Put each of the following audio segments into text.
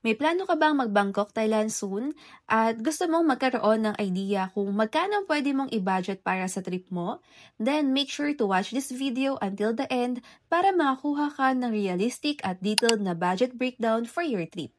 May plano ka bang mag-Bangkok, Thailand soon? At gusto mong magkaroon ng idea kung magkano pwede mong i-budget para sa trip mo? Then make sure to watch this video until the end para makakuha ka ng realistic at detailed na budget breakdown for your trip.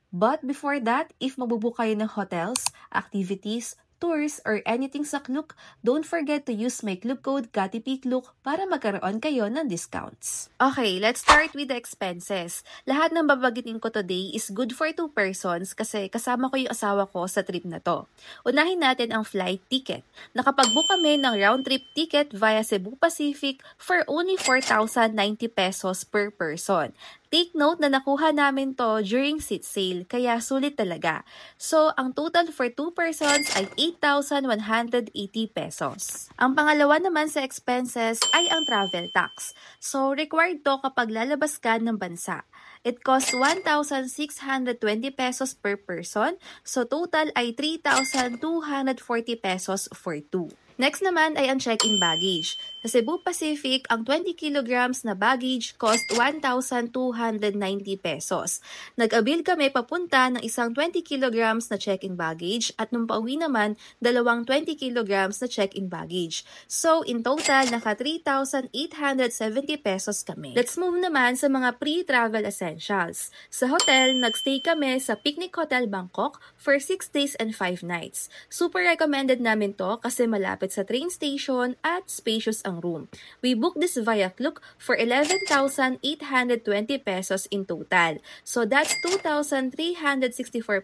But before that, if magbubook kayo ng hotels, activities, tours, or anything sa Klook, don't forget to use my Klook code KATIPIKLOOK para magkaroon kayo ng discounts. Okay, let's start with the expenses. Lahat ng babagitin ko today is good for 2 persons kasi kasama ko yung asawa ko sa trip na to. Unahin natin ang flight ticket. Nakapag-book kami ng round-trip ticket via Cebu Pacific for only 4,090 pesos per person. Take note na nakuha namin to during seat sale, kaya sulit talaga. So, ang total for 2 persons ay 8,180 pesos. Ang pangalawa naman sa expenses ay ang travel tax. So, required to kapag lalabas ka ng bansa. It costs 1,620 pesos per person, so total ay 3,240 pesos for 2. Next naman ay ang check-in baggage. Sa Cebu Pacific, ang 20 kilograms na baggage cost 1,290 pesos. Nag-avail kami papunta ng isang 20 kilograms na check-in baggage at nung pauwi naman, dalawang 20 kilograms na check-in baggage. So, in total, naka 3,870 pesos kami. Let's move naman sa mga pre-travel essentials. Sa hotel, nagstay kami sa Picnic Hotel Bangkok for 6 days and 5 nights. Super recommended namin to kasi malapit sa train station at spacious ang room. We booked this via Klook for 11,820 pesos in total. So that's 2,364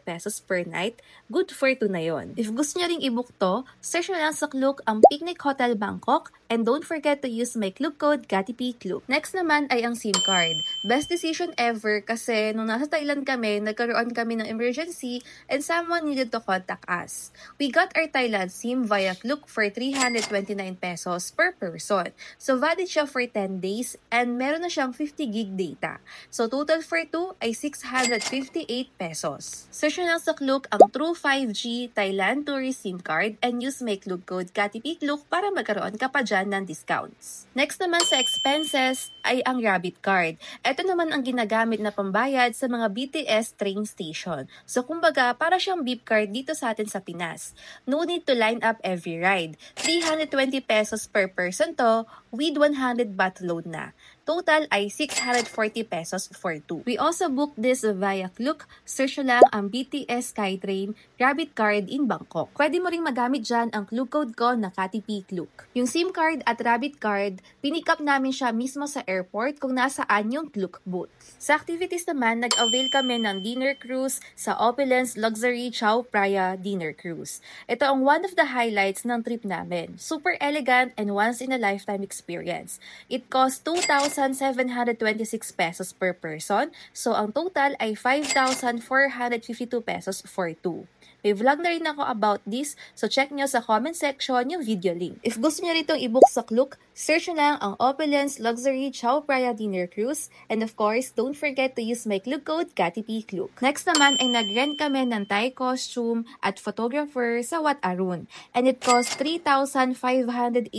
pesos per night. Good for 2 na yon. If gusto nyo ring i-book to, search nyo lang sa Klook ang Picnic Hotel Bangkok and don't forget to use my Klook code KATIPIKLOOK. Next naman ay ang SIM card. Best decision ever kasi nung nasa Thailand kami, nagkaroon kami ng emergency and someone needed to contact us. We got our Thailand SIM via Klook for 329 pesos per person. So, valid siya for 10 days and meron na siyang 50 gig data. So, total for 2 ay 658 pesos. Search nyo lang sa Klook ang True 5G Thailand Tourist SIM card and use my Klook code KATIPIKLOOK para magkaroon ka pa dyan ng discounts. Next naman sa expenses ay ang Rabbit Card. Ito naman ang ginagamit na pambayad sa mga BTS train station. So, kumbaga, para siyang beep card dito sa atin sa Pinas. No need to line up every ride. 320 pesos per person to with 100 baht load na. Total ay 640 pesos for 2. We also booked this via Klook. Search lang ang BTS Skytrain Rabbit Card in Bangkok. Pwede mo ring magamit dyan ang Klook code ko na KATIPIKLOOK. Yung SIM card at Rabbit Card, pinick up namin siya mismo sa airport kung nasaan yung Klook booth. Sa activities naman, nag-avail kami ng dinner cruise sa Opulence Luxury Chao Phraya Dinner Cruise. Ito ang one of the highlights ng trip namin. Super elegant and once-in-a-lifetime experience. It costs 2,726 pesos per person, so ang total ay 5,452 pesos for 2. May vlog na rin ako about this, so check nyo sa comment section yung video link. If gusto nyo rin i-book sa Klook, search nyo lang ang Opulence Luxury Chao Phraya Dinner Cruise, and of course, don't forget to use my Klook code KATIPIKLOOK. Next naman ay nag-rent kami ng Thai costume at photographer sa Wat Arun, and it cost 3,586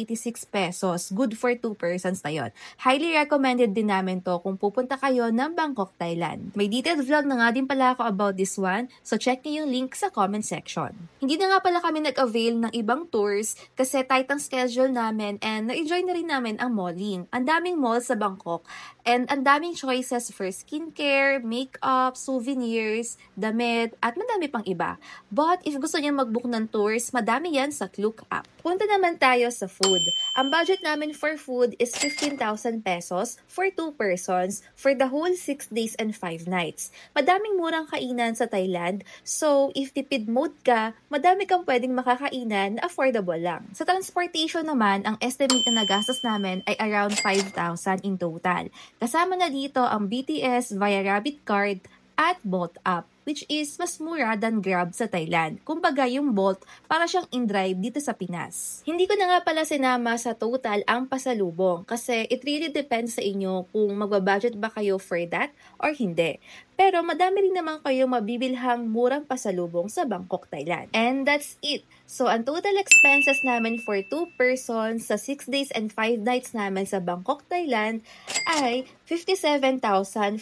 pesos. Good for 2 persons na yon. Highly recommended din namin to kung pupunta kayo ng Bangkok, Thailand. May detailed vlog na nga din pala ako about this one, so check nyo yung link sa comment section. Hindi na nga pala kami nag-avail ng ibang tours kasi tight ang schedule namin and na-enjoy na rin namin ang malling. Ang daming malls sa Bangkok and ang daming choices for skincare, makeup, souvenirs, damit, at madami pang iba. But if gusto niyo mag-book ng tours, madami yan sa Klook app. Punta naman tayo sa food. Ang budget namin for food is 15,000 pesos for 2 persons for the whole 6 days and 5 nights. Madaming murang kainan sa Thailand, so if tipid mode ka, madami kang pwedeng makakainan na affordable lang. Sa transportation naman, ang estimate na nagastos namin ay around 5,000 in total. Kasama na dito ang BTS via Rabbit Card at Bolt app, which is mas mura than Grab sa Thailand. Kumbaga yung Bolt para siyang in-drive dito sa Pinas. Hindi ko na nga pala sinama sa total ang pasalubong kasi it really depends sa inyo kung magbabudget ba kayo for that or hindi. Pero madami rin naman kayo mabibilhang murang pasalubong sa Bangkok, Thailand. And that's it. So, ang total expenses namin for 2 persons sa 6 days and 5 nights namin sa Bangkok, Thailand ay 57,446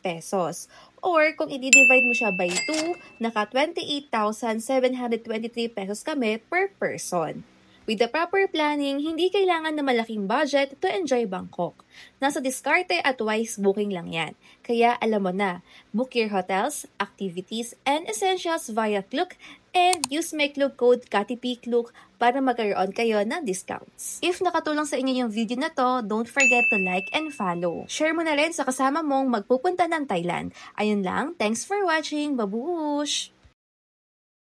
pesos Or kung i-divide mo siya by 2, naka 28,723 pesos kami per person. With the proper planning, hindi kailangan na malaking budget to enjoy Bangkok. Nasa diskarte at wise booking lang yan. Kaya alam mo na, book your hotels, activities, and essentials via Klook and use my Klook code KATIPIKLOOK para magkaroon kayo ng discounts. If nakatulong sa inyo yung video na to, don't forget to like and follow. Share mo na rin sa kasama mong magpupunta ng Thailand. Ayun lang, thanks for watching, babush!